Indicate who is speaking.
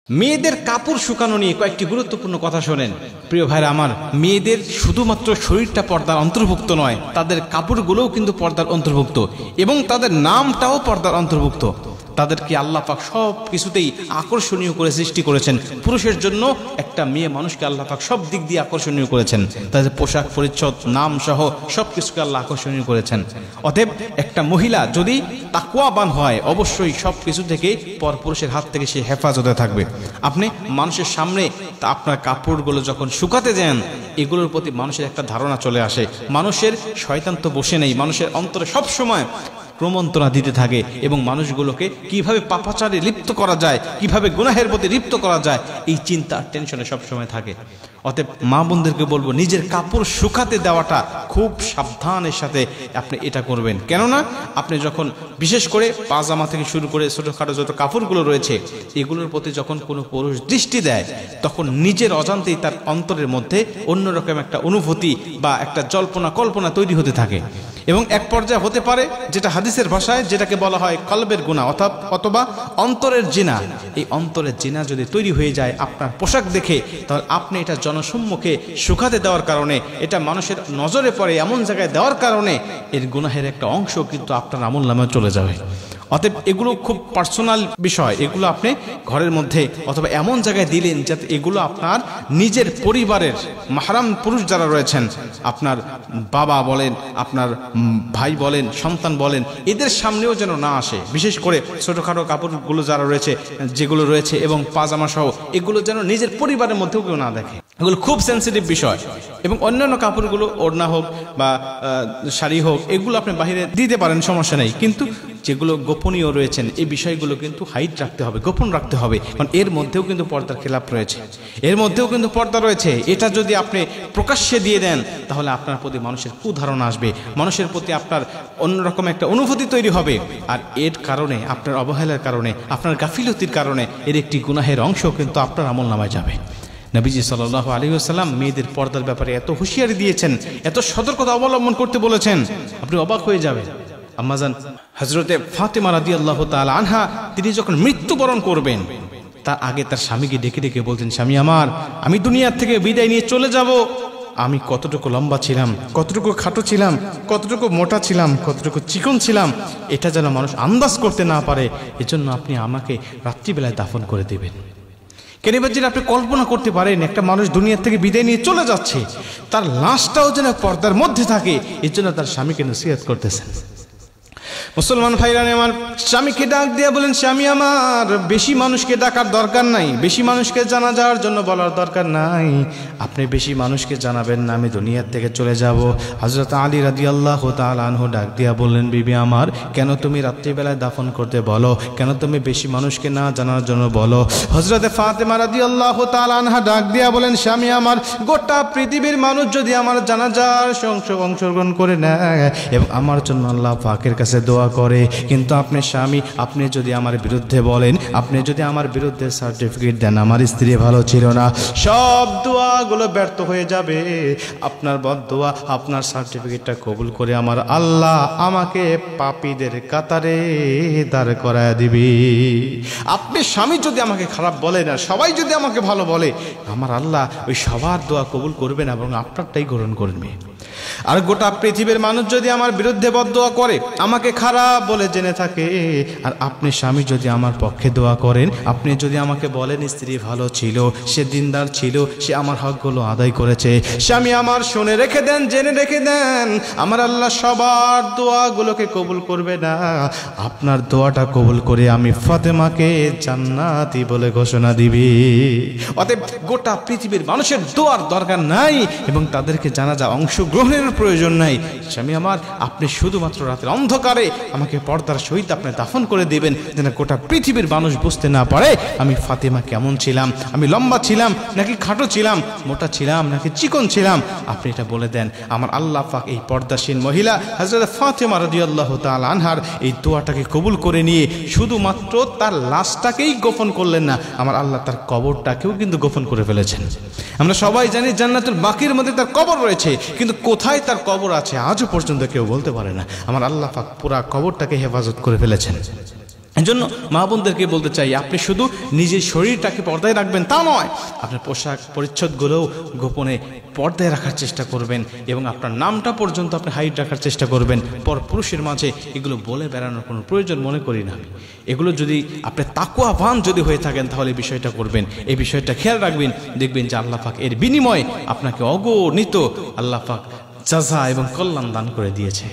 Speaker 1: মেয়েদের কাপড় শুকানো নিয়ে কয়েকটি গুরুত্বপূর্ণ কথা শোনেন প্রিয় ভাইরা আমার। মেয়েদের শুধুমাত্র শরীরটা পর্দার অন্তর্ভুক্ত নয়, তাদের কাপড়গুলোও কিন্তু পর্দার অন্তর্ভুক্ত এবং তাদের নামটাও পর্দার অন্তর্ভুক্ত। তাদেরকে আল্লাহ পাক সব কিছুতেই আকর্ষণীয় করে সৃষ্টি করেছেন। পুরুষের জন্য একটা মেয়ে মানুষকে আল্লাহ পাক সব দিক দিয়ে আকর্ষণীয় করেছেন, তাদের পোশাক পরিচ্ছদ নাম সহ সব কিছুকে আল্লাহ আকর্ষণীয় করেছেন। অতএব একটা মহিলা যদি তাকওয়াবান হয় অবশ্যই সব কিছু থেকে পরপুরুষের হাত থেকে সে হেফাজতে থাকবে। আপনি মানুষের সামনে আপনার কাপড়গুলো যখন শুকাতে যান, এগুলোর প্রতি মানুষের একটা ধারণা চলে আসে। মানুষের শয়তান তো বসে নেই, মানুষের অন্তরে সব সময় প্রমন্ত্রণা দিতে থাকে এবং মানুষগুলোকে কিভাবে পাপাচারে লিপ্ত করা যায়, কিভাবে গুনাহের প্রতি লিপ্ত করা যায়, এই চিন্তা টেনশনে সবসময় থাকে। অতএব মা বোনদেরকে বলবো নিজের কাপড় শুকাতে দেওয়াটা খুব সাবধানের সাথে আপনি এটা করবেন। কেননা আপনি যখন বিশেষ করে পাজামা থেকে শুরু করে ছোটোখাটো যত কাপড়গুলো রয়েছে এগুলোর প্রতি যখন কোনো পুরুষ দৃষ্টি দেয় তখন নিজের অজান্তেই তার অন্তরের মধ্যে অন্যরকম একটা অনুভূতি বা একটা জল্পনা কল্পনা তৈরি হতে থাকে এবং এক পর্যায়ে হতে পারে যেটা হাদিসের ভাষায় যেটাকে বলা হয় কলবের গুনাহ অথবা অন্তরের জিনা। এই অন্তরের জিনা যদি তৈরি হয়ে যায় আপনার পোশাক দেখে, তাহলে আপনি এটা জনসম্মুখে শুকাতে দেওয়ার কারণে, এটা মানুষের নজরে পড়ে এমন জায়গায় দেওয়ার কারণে এর গুনাহের একটা অংশ কিন্তু আপনার আমলনামায় চলে যাবে। অতএব এগুলো খুব পার্সোনাল বিষয়, এগুলো আপনি ঘরের মধ্যে অথবা এমন জায়গায় দিলেন যাতে এগুলো আপনার নিজের পরিবারের মাহরাম পুরুষ যারা রয়েছেন, আপনার বাবা বলেন, আপনার ভাই বলেন, সন্তান বলেন, এদের সামনেও যেন না আসে। বিশেষ করে ছোটোখাটো কাপড়গুলো যারা রয়েছে যেগুলো রয়েছে এবং পাজামা সহ এগুলো যেন নিজের পরিবারের মধ্যেও কেউ না দেখে। এগুলো খুব সেন্সিটিভ বিষয়। এবং অন্যান্য কাপড়গুলো ওড়না হোক বা শাড়ি হোক এগুলো আপনি বাইরে দিতে পারেন, সমস্যা নেই, কিন্তু যেগুলো গোপনীয় রয়েছেন এই বিষয়গুলো কিন্তু হাইড রাখতে হবে, গোপন রাখতে হবে, কারণ এর মধ্যেও কিন্তু পর্দার খেলাপ রয়েছে, এর মধ্যেও কিন্তু পর্দা রয়েছে। এটা যদি আপনি প্রকাশ্যে দিয়ে দেন তাহলে আপনার প্রতি মানুষের কুধারণা আসবে, মানুষের প্রতি আপনার অন্যরকম একটা অনুভূতি তৈরি হবে, আর এর কারণে আপনার অবহেলার কারণে, আপনার গাফিলতির কারণে এর একটি গুনাহের অংশ কিন্তু আপনার আমলনামায় যাবে। নবীজি সাল্লাল্লাহু আলাইহি ওয়াসাল্লাম মেয়েদের পর্দার ব্যাপারে এত হুঁশিয়ারি দিয়েছেন, এত সতর্কতা অবলম্বন করতে বলেছেন, আপনি অবাক হয়ে যাবেন। আম্মাজান হযরতে ফাতেমা রাদিয়াল্লাহু তাআলা আনহা তিনি যখন মৃত্যুবরণ করবেন তার আগে তার স্বামীকে ডেকে ডেকে বলতেন, স্বামী আমার, আমি দুনিয়ার থেকে বিদায় নিয়ে চলে যাব, আমি কতটুকু লম্বা ছিলাম, কতটুকু খাটো ছিলাম, কতটুকু মোটা ছিলাম, কতটুকু চিকন ছিলাম, এটা যেন মানুষ আন্দাজ করতে না পারে, এজন্য আপনি আমাকে রাত্রিবেলায় দাফন করে দেবেন। কেন এবার আপনি কল্পনা করতে পারেন একটা মানুষ দুনিয়ার থেকে বিদায় নিয়ে চলে যাচ্ছে, তার লাশটাও যেন পর্দার মধ্যে থাকে, এর জন্য তার স্বামীকে নসিহত করতেছেন। মুসলমান ভাইরা আমার, স্বামীকে ডাক দিয়া বলেন, স্বামী আমার, বেশি মানুষকে ডাকার দরকার নাই, বেশি মানুষকে জানা যাওয়ার জন্য বলার দরকার নাই, আপনি বেশি মানুষকে জানাবেন না আমি দুনিয়ার থেকে চলে যাব। হযরত আলী রাদিয়াল্লাহু তাআলা আনহু ডাক দিয়া বললেন, বিবি আমার, কেন তুমি রাত্রিবেলায় দাফন করতে বলো, কেন তুমি বেশি মানুষকে না জানার জন্য বলো? হযরত ফাতেমা রাদিয়াল্লাহু তাআলা আনহা ডাক দিয়া বলেন, স্বামী আমার, গোটা পৃথিবীর মানুষ যদি আমার জানাজার অংশগ্রহণ করে নেয় এবং আমার জন্য আল্লাহ পাকের কাছে দোয়া করে, কিন্তু আপনি স্বামী, আপনি যদি আমার বিরুদ্ধে বলেন, আপনি যদি আমার বিরুদ্ধে সার্টিফিকেট দেন আমার স্ত্রী ভালো ছিল না, সব দোয়াগুলো ব্যর্থ হয়ে যাবে, আপনার বদদোয়া, আপনার সার্টিফিকেটটা কবুল করে আমার আল্লাহ আমাকে পাপীদের কাতারে দাঁড় করায় দিবে। আপনি স্বামী যদি আমাকে খারাপ বলেন আর সবাই যদি আমাকে ভালো বলে, আমার আল্লাহ ওই সবার দোয়া কবুল করবেন এবং আপনারটাই গ্রহণ করবে। আর গোটা পৃথিবীর মানুষ যদি আমার বিরুদ্ধে বদদোয়া করে, আমাকে খারাপ বলে জেনে থাকে, আর আপনি স্বামী যদি আমার পক্ষে দোয়া করেন, আপনি যদি আমাকে বলেন স্ত্রী ভালো ছিল, সে দিনদার ছিল, সে আমার হকগুলো আদায় করেছে, স্বামী আমার শুনে রেখে দেন, জেনে রেখে দেন, আমার আল্লাহ সবার দোয়াগুলোকে কবুল করবে না, আপনার দোয়াটা কবুল করে আমি ফাতেমাকে জান্নাতি বলে ঘোষণা দিবি। অতএব গোটা পৃথিবীর মানুষের দোয়ার দরকার নাই এবং তাদেরকে জানাজা অংশগ্রহণের প্রয়োজন নাই। স্বামী আমার, আপনি শুধুমাত্র রাতের অন্ধকারে আমাকে পর্দার সহিত আপনি দাফন করে দেবেন, যেন গোটা পৃথিবীর মানুষ বুঝতে না পারে আমি ফাতেমা কেমন ছিলাম, আমি লম্বা ছিলাম নাকি খাটো ছিলাম, মোটা ছিলাম নাকি চিকন ছিলাম, আপনি এটা বলে দেন। আমার আল্লাহ পাক এই পর্দাসীন মহিলা হযরত ফাতেমা রাদিয়াল্লাহু তাআলা আনহার এই দোয়াটাকে কবুল করে নিয়ে শুধুমাত্র তার লাশটাকেই গোপন করলেন না, আমার আল্লাহ তার কবরটাকেও কিন্তু গোপন করে ফেলেছেন। আমরা সবাই জানি জান্নাতুল বাকির মধ্যে তার কবর রয়েছে, কিন্তু কোথায় তার কবর আছে আজও পর্যন্ত কেউ বলতে পারে না। আমার আল্লাহ পাক পুরা কবরটাকে হেফাজত করে ফেলেছেন। এজন্য মা বোনদেরকে বলতে চাই, আপনি শুধু নিজের শরীরটাকে পর্দায় রাখবেন তা নয়, আপনার পোশাক পরিচ্ছদগুলোও গোপনে পর্দায় রাখার চেষ্টা করবেন এবং আপনার নামটা পর্যন্ত আপনি হাইড রাখার চেষ্টা করবেন। পর পুরুষের মাঝে এগুলো বলে বেড়ানোর কোনো প্রয়োজন মনে করি না আমি। এগুলো যদি আপনি তাকওয়াবান যদি হয়ে থাকেন তাহলে এই বিষয়টা করবেন, এই বিষয়টা খেয়াল রাখবেন, দেখবেন যে আল্লাহ পাক এর বিনিময়ে আপনাকে অগণিত আল্লাহ পাক জাযা এবং কল্যাণ দান করে দিয়েছে।